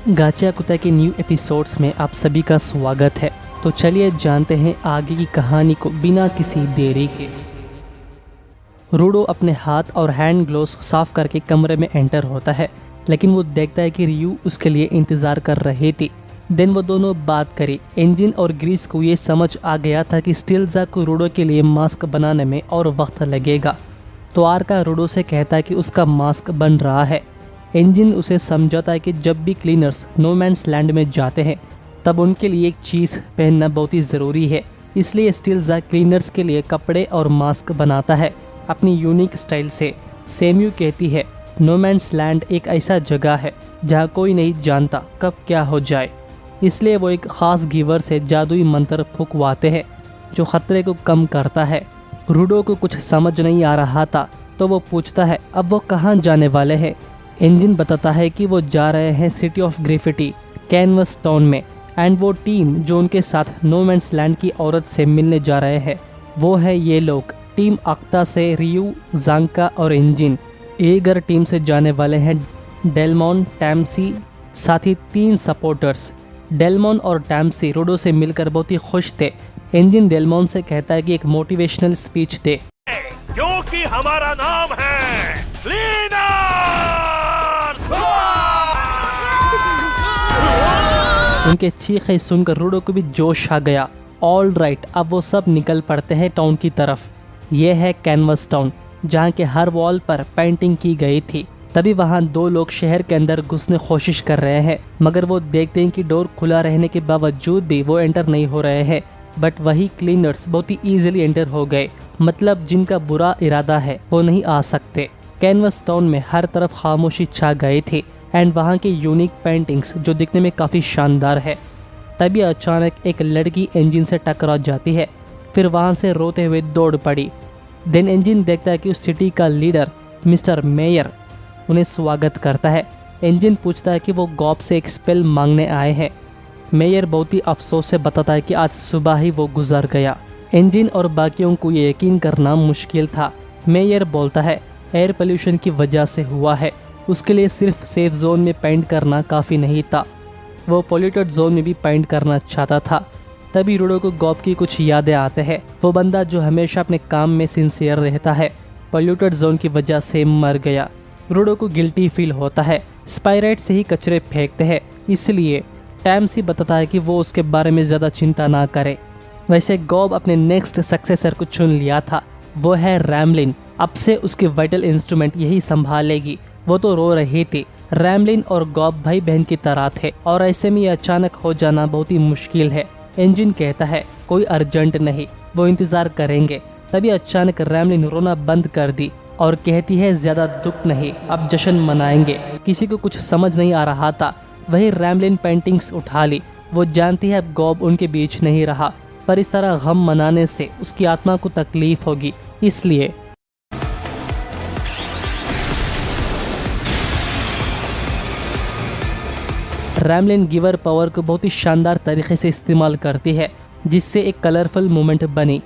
गाचा कुत्ता के new episodes में आप सभी का स्वागत है। तो चलिए जानते हैं आगे की कहानी को बिना किसी देरी के। रूडो अपने हाथ और हैंड ग्लोव्स साफ करके कमरे में एंटर होता है, लेकिन वो देखता है कि रियू उसके लिए इंतज़ार कर रही थी। देन वो दोनों बात करी। एंजिन और ग्रीस को ये समझ आ गया था कि स्टिल्जा को रूडो के लिए मास्क बनाने में और वक्त लगेगा, तो आर्का रूडो से कहता है कि उसका मास्क बन रहा है। एंजिन उसे समझाता है कि जब भी क्लीनर्स नो मैंस लैंड में जाते हैं तब उनके लिए एक चीज़ पहनना बहुत ही ज़रूरी है, इसलिए स्टिल्जा क्लीनर्स के लिए कपड़े और मास्क बनाता है अपनी यूनिक स्टाइल से। सेम्यू कहती है नो मैंस लैंड एक ऐसा जगह है जहाँ कोई नहीं जानता कब क्या हो जाए, इसलिए वो एक ख़ास गिवर से जादुई मंत्र फूंकवाते हैं जो ख़तरे को कम करता है। रूडो को कुछ समझ नहीं आ रहा था, तो वो पूछता है अब वो कहाँ जाने वाले हैं। एंजिन बताता है कि वो जा रहे हैं सिटी ऑफ ग्रिफिटी कैनवस टाउन में, एंड वो टीम जो उनके साथ नो मैंस लैंड की औरत से मिलने जा रहे हैं वो है ये लोग। टीम अक्ता से रियू, जांका और एंजिन। एगर टीम से जाने वाले हैं डेलमॉन, टैम्सी, साथ ही 3 सपोर्टर्स। डेलमॉन और टैम्सी रूडो से मिलकर बहुत ही खुश थे। एंजिन डेलमॉन से कहता है कि एक मोटिवेशनल स्पीच दे, क्योंकि हमारा नाम है क्लीनर। उनके चीखें सुनकर रूडो को भी जोश आ गया। ऑल राइट, अब वो सब निकल पड़ते हैं टाउन की तरफ। ये है कैनवस टाउन जहाँ के हर वॉल पर पेंटिंग की गई थी। तभी वहाँ 2 लोग शहर के अंदर घुसने कोशिश कर रहे हैं, मगर वो देखते हैं कि डोर खुला रहने के बावजूद भी वो एंटर नहीं हो रहे हैं। बट वही क्लीनर्स बहुत ही ईजिली एंटर हो गए, मतलब जिनका बुरा इरादा है वो नहीं आ सकते। कैनवस टाउन में हर तरफ खामोशी छा गई थी, एंड वहाँ की यूनिक पेंटिंग्स जो दिखने में काफ़ी शानदार है। तभी अचानक एक लड़की एंजिन से टकरा जाती है, फिर वहाँ से रोते हुए दौड़ पड़ी। देन एंजिन देखता है कि उस सिटी का लीडर मिस्टर मेयर उन्हें स्वागत करता है। एंजिन पूछता है कि वो गॉब से एक स्पेल मांगने आए हैं। मेयर बहुत ही अफसोस से बताता है कि आज सुबह ही वो गुजर गया। एंजिन और बाकियों को ये यकीन करना मुश्किल था। मेयर बोलता है एयर पोल्यूशन की वजह से हुआ है, उसके लिए सिर्फ सेफ जोन में पेंट करना काफ़ी नहीं था, वो पोल्यूटेड जोन में भी पेंट करना चाहता था। तभी रूडो को गॉब की कुछ यादें आते हैं। वो बंदा जो हमेशा अपने काम में सिंसियर रहता है पोल्यूटेड जोन की वजह से मर गया। रूडो को गिल्टी फील होता है। स्पाइराइट से ही कचरे फेंकते हैं, इसलिए टैम्सी बताता है कि वो उसके बारे में ज़्यादा चिंता ना करे। वैसे गॉब अपने नेक्स्ट सक्सेसर को चुन लिया था, वो है रैमलिन। अब से उसकी वाइटल इंस्ट्रूमेंट यही संभालेगी। वो तो रो रही थी। रैमलिन और गॉब भाई बहन की तरह थे, और ऐसे में ये अचानक हो जाना बहुत ही मुश्किल है। एंजिन कहता है कोई अर्जेंट नहीं, वो इंतज़ार करेंगे। तभी अचानक रैमलिन रोना बंद कर दी और कहती है ज़्यादा दुख नहीं, अब जश्न मनाएंगे। किसी को कुछ समझ नहीं आ रहा था। वही रैमलिन पेंटिंग्स उठा ली। वो जानती है अब गॉब उनके बीच नहीं रहा, पर इस तरह गम मनाने से उसकी आत्मा को तकलीफ होगी, इसलिए रैमलिन गिवर पावर को बहुत ही शानदार तरीके से इस्तेमाल करती है, जिससे एक कलरफुल मोमेंट बनी।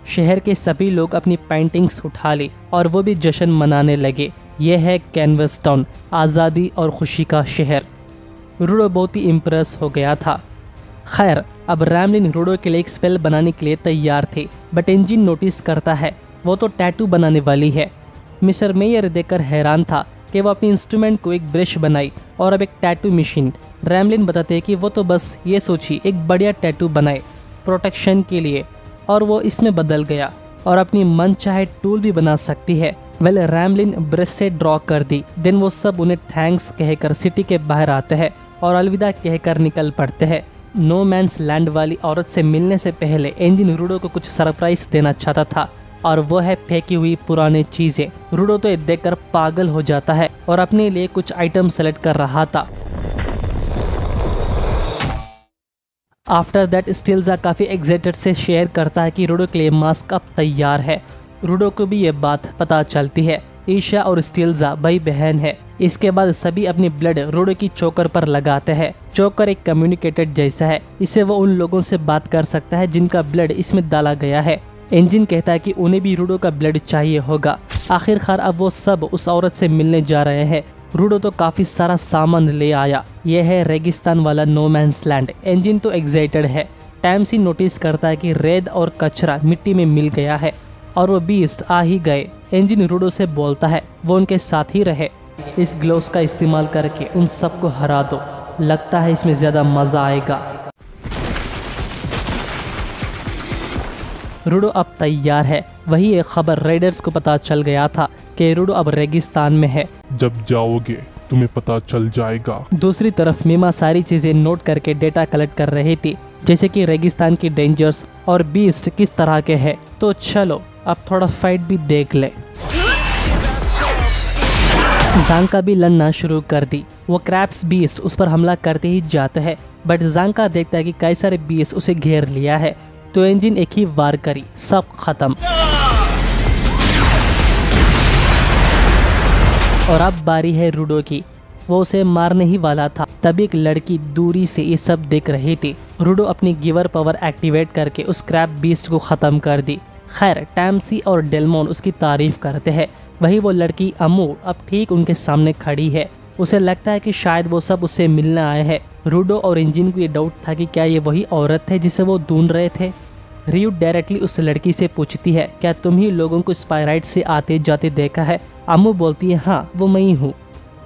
शहर के सभी लोग अपनी पेंटिंग्स उठा ली और वो भी जश्न मनाने लगे। यह है कैनवस टाउन, आज़ादी और खुशी का शहर। रूडो बहुत ही इम्प्रेस हो गया था। खैर, अब रैमलिन रूडो के लिए एक स्पेल बनाने के लिए तैयार थी, बट एंजिन नोटिस करता है वो तो टैटू बनाने वाली है। मिस्टर मेयर देखकर हैरान था कि वो अपनी इंस्ट्रूमेंट को एक ब्रश बनाई और अब एक टैटू मशीन। रैमलिन बताते हैं कि वो तो बस ये सोची एक बढ़िया टैटू बनाए प्रोटेक्शन के लिए, और वो इसमें बदल गया और अपनी मन चाहे टूल भी बना सकती है। वेल, रैमलिन ब्रश से ड्रॉ कर दी। देन वो सब उन्हें थैंक्स कहकर सिटी के बाहर आते हैं और अलविदा कहकर निकल पड़ते हैं। नो मैंस लैंड वाली औरत से मिलने से पहले एंजिन रूडो को कुछ सरप्राइज देना चाहता था, और वो है फेंकी हुई पुरानी चीजें। रूडो तो ये देखकर पागल हो जाता है और अपने लिए कुछ आइटम सेलेक्ट कर रहा था। आफ्टर दैट स्टिल्जा काफ़ी एक्साइटेड से शेयर करता है कि रूडो के लिए मास्क अब तैयार है। रूडो को भी ये बात पता चलती है। ईशा और स्टिल्जा भाई बहन है। इसके बाद सभी अपनी ब्लड रूडो की चोकर पर लगाते हैं। चोकर एक कम्युनिकेटर जैसा है, इससे वो उन लोगों से बात कर सकता है जिनका ब्लड इसमें डाला गया है। एंजिन कहता है कि उन्हें भी रूडो का ब्लड चाहिए होगा। आखिरकार अब वो सब उस औरत से मिलने जा रहे हैं। रूडो तो काफी सारा सामान ले आया। यह है रेगिस्तान वाला नो मैंस लैंड। एंजिन तो एक्साइटेड है। टैम्सी नोटिस करता है कि रेत और कचरा मिट्टी में मिल गया है और वो बीस्ट आ ही गए। एंजिन रूडो से बोलता है वो उनके साथ ही रहे। इस ग्लोव्स का इस्तेमाल करके उन सबको हरा दो, लगता है इसमें ज्यादा मजा आएगा। रूडो अब तैयार है। वही एक खबर रेडर्स को पता चल गया था कि रूडो अब रेगिस्तान में है। जब जाओगे तुम्हें पता चल जाएगा। दूसरी तरफ मीमा सारी चीजें नोट करके डेटा कलेक्ट कर रही थी, जैसे कि रेगिस्तान की डेंजर्स और बीस्ट किस तरह के हैं। तो चलो अब थोड़ा फाइट भी देख ले। जांका भी लड़ना शुरू कर दी। वो क्रैप्स बीस्ट उस पर हमला करते ही जाते हैं, बट जांका देखता है कि कई सारे बीस्ट उसे घेर लिया है। तो एंजिन एक ही वार करी, सब खत्म। और अब बारी है रूडो की। वो उसे मारने ही वाला था, तभी एक लड़की दूरी से ये सब देख रही थी। रूडो अपनी गिवर पावर एक्टिवेट करके उस क्रैप बीस्ट को खत्म कर दी। खैर टैम्सी और डेलमोन उसकी तारीफ करते हैं। वही वो लड़की अमू अब ठीक उनके सामने खड़ी है। उसे लगता है कि शायद वो सब उससे मिलने आए हैं। रूडो और इंजिन को ये डाउट था कि क्या ये वही औरत है जिसे वो ढूंढ रहे थे। रियो डायरेक्टली उस लड़की से पूछती है, क्या तुम ही लोगों को स्पायराइट से आते जाते देखा है? अमू बोलती है, हाँ वो मैं ही हूँ।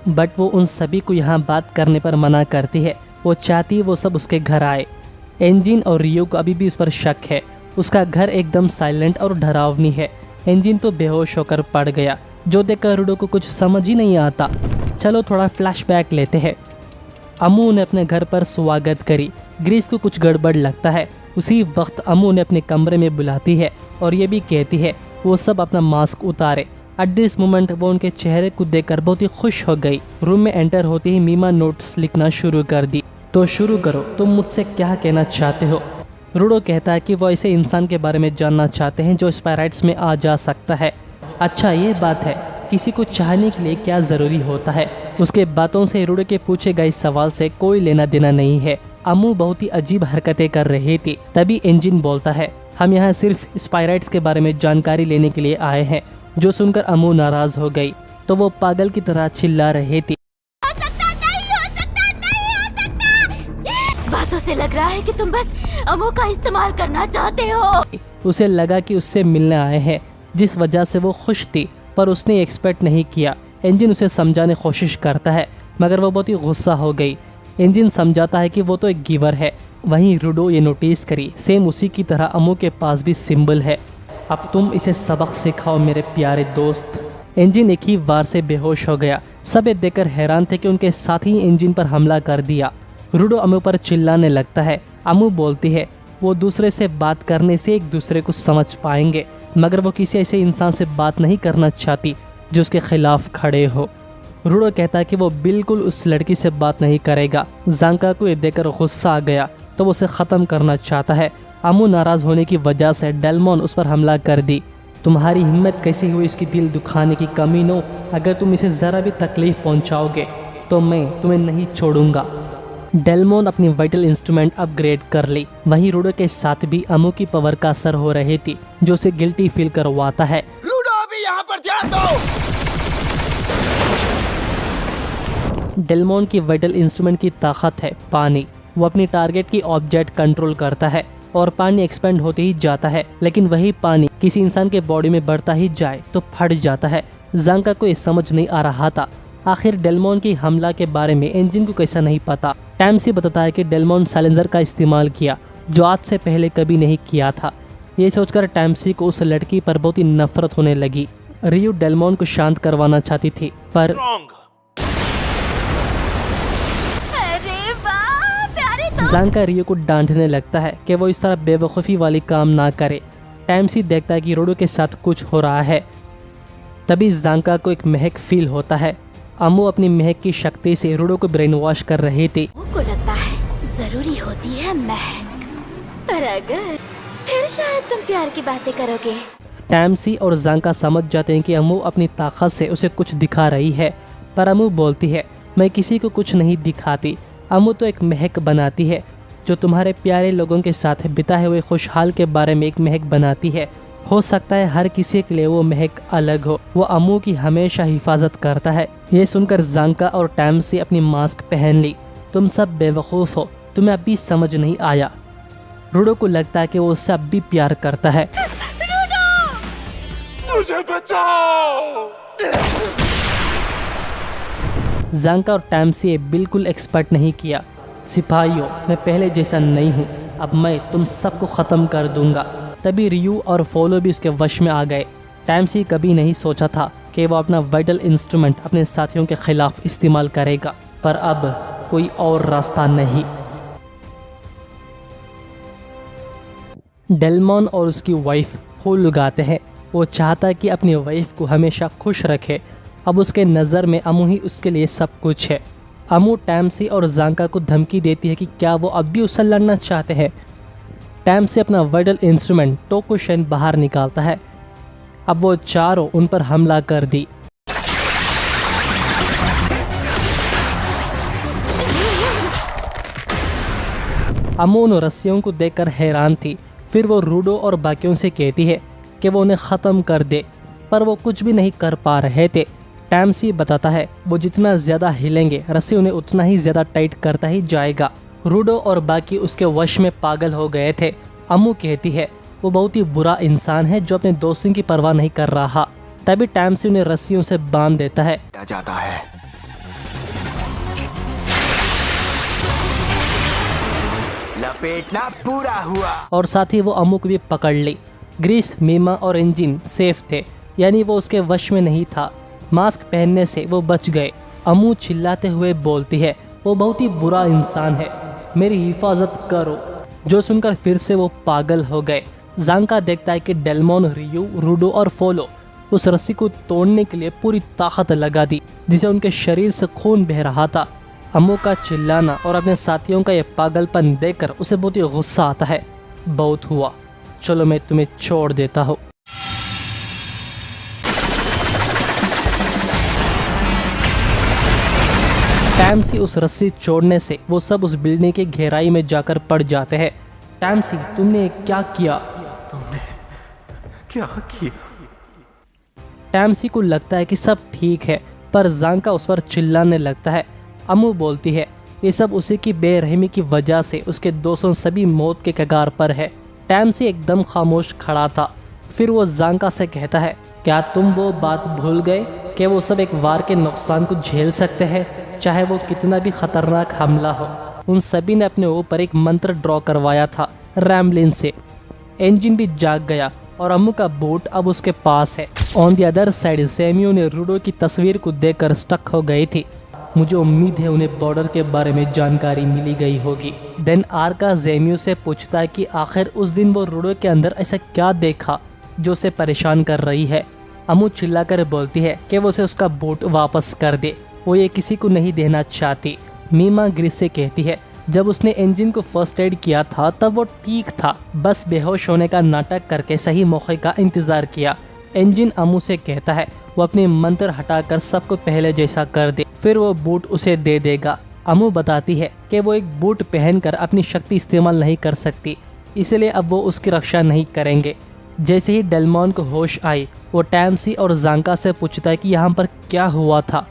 बट वो उन सभी को यहाँ बात करने पर मना करती है। वो चाहती है वो सब उसके घर आए। एंजिन और रियो को अभी भी उस पर शक है। उसका घर एकदम साइलेंट और डरावनी है। एंजिन तो बेहोश होकर पड़ गया, जो देखकर रूडो को कुछ समझ ही नहीं आता। चलो थोड़ा फ्लैशबैक लेते हैं। अमू ने अपने घर पर स्वागत करी। ग्रीस को कुछ गड़बड़ लगता है। उसी वक्त अमू ने अपने कमरे में बुलाती है और ये भी कहती है वो सब अपना मास्क उतारे। एट दिस मोमेंट वो उनके चेहरे को देखकर बहुत ही खुश हो गई। रूम में एंटर होते ही मीमा नोट्स लिखना शुरू कर दी। तो शुरू करो, तुम मुझसे क्या कहना चाहते हो? रूडो कहता है कि वो ऐसे इंसान के बारे में जानना चाहते हैं जो स्पायराइट्स में आ जा सकता है। अच्छा ये बात है, किसी को चाहने के लिए क्या ज़रूरी होता है? उसके बातों से रूडो के पूछे गए सवाल से कोई लेना देना नहीं है। अमू बहुत ही अजीब हरकतें कर रही थी। तभी इंजिन बोलता है, हम यहाँ सिर्फ स्पायराइट्स के बारे में जानकारी लेने के लिए आए हैं। जो सुनकर अमू नाराज हो गई तो वो पागल की तरह चिल्ला रही थी। बातों से लग रहा है कि तुम बस अमू का इस्तेमाल करना चाहते हो। उसे लगा कि उससे मिलने आए हैं, जिस वजह से वो खुश थी, पर उसने एक्सपेक्ट नहीं किया। इंजिन उसे समझाने की कोशिश करता है, मगर वो बहुत ही गुस्सा हो गई। इंजिन समझाता है कि वो तो एक गिवर है। वहीं रूडो ये नोटिस करी, सेम उसी की तरह अमू के पास भी सिंबल है। अब तुम इसे सबक सिखाओ मेरे प्यारे दोस्त। इंजिन एक ही बार से बेहोश हो गया। सब ये देखकर हैरान थे कि उनके साथी इंजिन पर हमला कर दिया। रूडो अमू पर चिल्लाने लगता है। अमू बोलती है वो दूसरे से बात करने से एक दूसरे को समझ पाएंगे, मगर वो किसी ऐसे इंसान से बात नहीं करना चाहती जो उसके खिलाफ खड़े हो। रूडो कहता है कि वो बिल्कुल उस लड़की से बात नहीं करेगा। जांका को ये देखकर गुस्सा आ गया तो वो उसे ख़त्म करना चाहता है। अमू नाराज़ होने की वजह से डेलमोन उस पर हमला कर दी। तुम्हारी हिम्मत कैसे हुई इसकी दिल दुखाने की? कमीनो, अगर तुम इसे ज़रा भी तकलीफ पहुंचाओगे तो मैं तुम्हें नहीं छोड़ूंगा। डेलमोन अपनी वाइटल इंस्ट्रूमेंट अपग्रेड कर ली। वहीं रूडो के साथ भी अमू की पावर का असर हो रही थी, जो उसे गिल्टी फील करवाता है। रूडो भी यहाँ पर ध्यान दो। डेलमोन की वाइटल इंस्ट्रूमेंट की ताकत है पानी। वो अपनी टारगेट की ऑब्जेक्ट कंट्रोल करता है और पानी एक्सपेंड होते ही जाता है, लेकिन वही पानी किसी इंसान के बॉडी में बढ़ता ही जाए तो फट जाता है। जांका को ये समझ नहीं आ रहा था आखिर डेलमोन की हमला के बारे में इंजिन को कैसा नहीं पता। टैम्सी बताता है कि डेलमोन साइलेंसर का इस्तेमाल किया, जो आज से पहले कभी नहीं किया था। ये सोचकर टैम्सी को उस लड़की पर बहुत ही नफरत होने लगी। रियो डेलमोन को शांत करवाना चाहती थी, पर जांका रियो को डांटने लगता है कि वो इस तरह बेवकूफ़ी वाली काम ना करे। टैम्सी देखता है कि रूडो के साथ कुछ हो रहा है। तभी जांका को एक महक फील होता है। अमू अपनी महक की शक्ति से रूडो को ब्रेन वॉश कर रही थी। को लगता है जरूरी होती है महक, पर अगर फिर शायद तुम प्यार की बातें करोगे। टैम्सी और जांका समझ जाते हैं कि अमू अपनी ताकत से उसे कुछ दिखा रही है, पर अमू बोलती है मैं किसी को कुछ नहीं दिखाती। अमू तो एक महक बनाती है जो तुम्हारे प्यारे लोगों के साथ बिताए हुए खुशहाल के बारे में एक महक बनाती है, हो सकता है हर किसी के लिए वो महक अलग हो। वो अम्मू की हमेशा हिफाजत करता है। ये सुनकर जांका और टैमसी अपनी मास्क पहन ली। तुम सब बेवकूफ़ हो, तुम्हें अभी समझ नहीं आया। रूडो को लगता है कि वो उससे अब भी प्यार करता है। मुझे बचाओ। जांका और टैमसी ये बिल्कुल एक्सपेक्ट नहीं किया। सिपाहियों, मैं पहले जैसा नहीं हूँ, अब मैं तुम सबको ख़त्म कर दूंगा। तभी रियू और फोलो भी उसके वश में आ गए। टैमसी कभी नहीं सोचा था कि वो अपना वाइटल इंस्ट्रूमेंट अपने साथियों के खिलाफ इस्तेमाल करेगा, पर अब कोई और रास्ता नहीं। डेलमॉन और उसकी वाइफ फूल उगाते हैं। वो चाहता है कि अपनी वाइफ को हमेशा खुश रखे। अब उसके नज़र में अमू ही उसके लिए सब कुछ है। अमू टैमसी और जांका को धमकी देती है कि क्या वो अब भी उससे लड़ना चाहते हैं। टैमसी अपना वाइटल इंस्ट्रूमेंट टोकुशन बाहर निकालता है। अब वो चारों उन पर हमला कर दी। अमू उन रस्सियों को देखकर हैरान थी। फिर वो रूडो और बाकियों से कहती है कि वो उन्हें ख़त्म कर दे, पर वो कुछ भी नहीं कर पा रहे थे। टैमसी बताता है वो जितना ज़्यादा हिलेंगे रस्सी उन्हें उतना ही ज़्यादा टाइट करता ही जाएगा। रूडो और बाकी उसके वश में पागल हो गए थे। अम्मू कहती है वो बहुत ही बुरा इंसान है जो अपने दोस्तों की परवाह नहीं कर रहा। तभी टैमसी उन्हें रस्सियों से बांध देता है। जाता है। लपेटना पूरा हुआ। और साथ ही वो अम्मू को भी पकड़ ली। ग्रीस, मीमा और इंजन सेफ थे, यानी वो उसके वश में नहीं था। मास्क पहनने से वो बच गए। अम्मू चिल्लाते हुए बोलती है वो बहुत ही बुरा इंसान है, मेरी हिफाजत करो। जो सुनकर फिर से वो पागल हो गए। जांका देखता है कि डेलमॉन, रियू, रूडो और फोलो उस रस्सी को तोड़ने के लिए पूरी ताकत लगा दी, जिसे उनके शरीर से खून बह रहा था। अम्मू का चिल्लाना और अपने साथियों का ये पागलपन देखकर उसे बहुत ही गुस्सा आता है। बहुत हुआ, चलो मैं तुम्हें छोड़ देता हूँ। टैमसी उस रस्सी छोड़ने से वो सब उस बिल्डिंग की गहराई में जाकर पड़ जाते हैं। टैमसी, तुमने क्या किया? क्या किया? टैमसी को लगता है कि सब ठीक है, पर जांका उस पर चिल्लाने लगता है। अम्मू बोलती है ये सब उसी की बेरहमी की वजह से उसके दोस्तों सभी मौत के कगार पर है। टैमसी एकदम खामोश खड़ा था। फिर वो जांका से कहता है क्या तुम वो बात भूल गए कि वो सब एक वार के नुकसान को झेल सकते हैं, चाहे वो कितना भी खतरनाक हमला हो। उन सभी ने अपने ऊपर एक मंत्र ड्रॉ करवाया था रैमलिन से। इंजन भी जाग गया और अम्मू का बूट अब उसके पास है। ऑन द अदर साइड सैम्यू ने रूडो की तस्वीर को देखकर स्टक हो गई थी। मुझे उम्मीद है उन्हें बॉर्डर के बारे में जानकारी मिली गई होगी। देन आर्का ज़ेम्यू से पूछता है कि आखिर उस दिन वो रूडो के अंदर ऐसा क्या देखा जो उसे परेशान कर रही है। अम्मू चिल्लाकर बोलती है कि वो उसे उसका बूट वापस कर दे, वो ये किसी को नहीं देना चाहती। मीमा ग्रीस से कहती है जब उसने इंजन को फर्स्ट एड किया था तब वो ठीक था, बस बेहोश होने का नाटक करके सही मौके का इंतज़ार किया। इंजन अम्मू से कहता है वो अपने मंत्र हटाकर सबको पहले जैसा कर दे, फिर वो बूट उसे दे देगा। अम्मू बताती है कि वो एक बूट पहनकर अपनी शक्ति इस्तेमाल नहीं कर सकती, इसलिए अब वो उसकी रक्षा नहीं करेंगे। जैसे ही डेलमॉन को होश आई वो टैमसी और जांका से पूछता है कि यहाँ पर क्या हुआ था।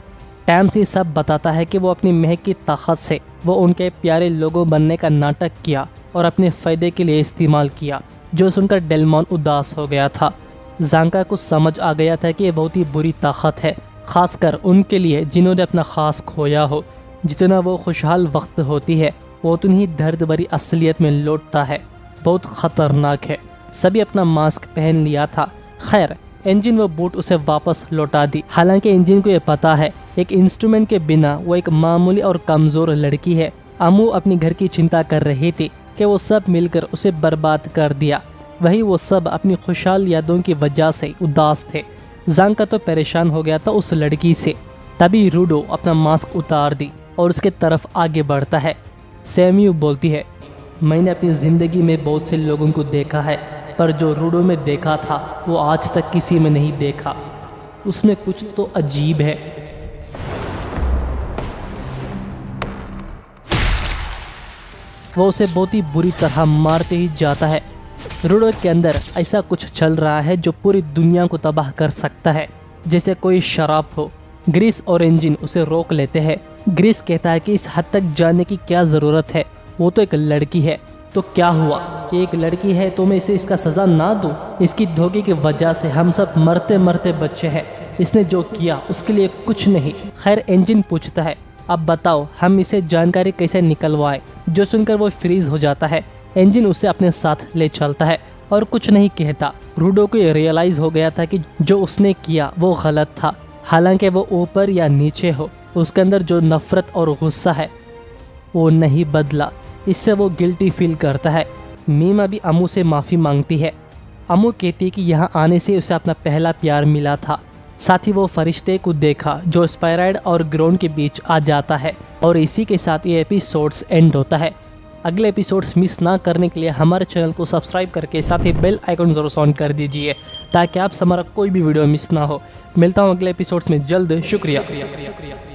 टैमसी सब बताता है कि वो अपनी महक की ताकत से वो उनके प्यारे लोगों बनने का नाटक किया और अपने फ़ायदे के लिए इस्तेमाल किया। जो सुनकर डेलमॉन उदास हो गया था। जांका को समझ आ गया था कि ये बहुत ही बुरी ताकत है, खासकर उनके लिए जिन्होंने अपना खास खोया हो। जितना वो खुशहाल वक्त होती है वो उतनी ही दर्द भरी असलियत में लौटता है। बहुत ख़तरनाक है। सभी अपना मास्क पहन लिया था। खैर इंजन वो बूट उसे वापस लौटा दी। हालांकि इंजन को ये पता है एक इंस्ट्रूमेंट के बिना वो एक मामूली और कमज़ोर लड़की है। अम्मू अपनी घर की चिंता कर रही थी कि वो सब मिलकर उसे बर्बाद कर दिया। वही वो सब अपनी खुशहाल यादों की वजह से उदास थे। जांका तो परेशान हो गया था उस लड़की से। तभी रूडो अपना मास्क उतार दी और उसके तरफ आगे बढ़ता है। सैम्यू बोलती है मैंने अपनी ज़िंदगी में बहुत से लोगों को देखा है, पर जो रूडो में देखा था वो आज तक किसी में नहीं देखा। उसमें कुछ तो अजीब है। वो उसे बहुत ही बुरी तरह मारते ही जाता है। रूडो के अंदर ऐसा कुछ चल रहा है जो पूरी दुनिया को तबाह कर सकता है, जैसे कोई शराब हो। ग्रीस और एंजिन उसे रोक लेते हैं। ग्रीस कहता है कि इस हद तक जाने की क्या ज़रूरत है, वो तो एक लड़की है। तो क्या हुआ, ये एक लड़की है तो मैं इसे इसका सज़ा ना दूँ? इसकी धोखे की वजह से हम सब मरते मरते बच्चे हैं। इसने जो किया उसके लिए कुछ नहीं। खैर एंजिन पूछता है, अब बताओ हम इसे जानकारी कैसे निकलवाए? जो सुनकर वो फ्रीज हो जाता है। एंजिन उसे अपने साथ ले चलता है और कुछ नहीं कहता। रूडो को ये रियलाइज़ हो गया था कि जो उसने किया वो गलत था। हालांकि वो ऊपर या नीचे हो, उसके अंदर जो नफ़रत और गुस्सा है वो नहीं बदला। इससे वो गिल्टी फील करता है। मीमा भी अमू से माफ़ी मांगती है। अमू कहती है कि यहाँ आने से उसे अपना पहला प्यार मिला था। साथ ही वो फरिश्ते को देखा जो स्पायराइड और ग्रोन के बीच आ जाता है। और इसी के साथ ये एपिसोड्स एंड होता है। अगले एपिसोड्स मिस ना करने के लिए हमारे चैनल को सब्सक्राइब करके साथ ही बेल आइकन ज़रूर ऑन कर दीजिए ताकि आप हमारा कोई भी वीडियो मिस ना हो। मिलता हूँ अगले एपिसोड्स में जल्द। शुक्रिया।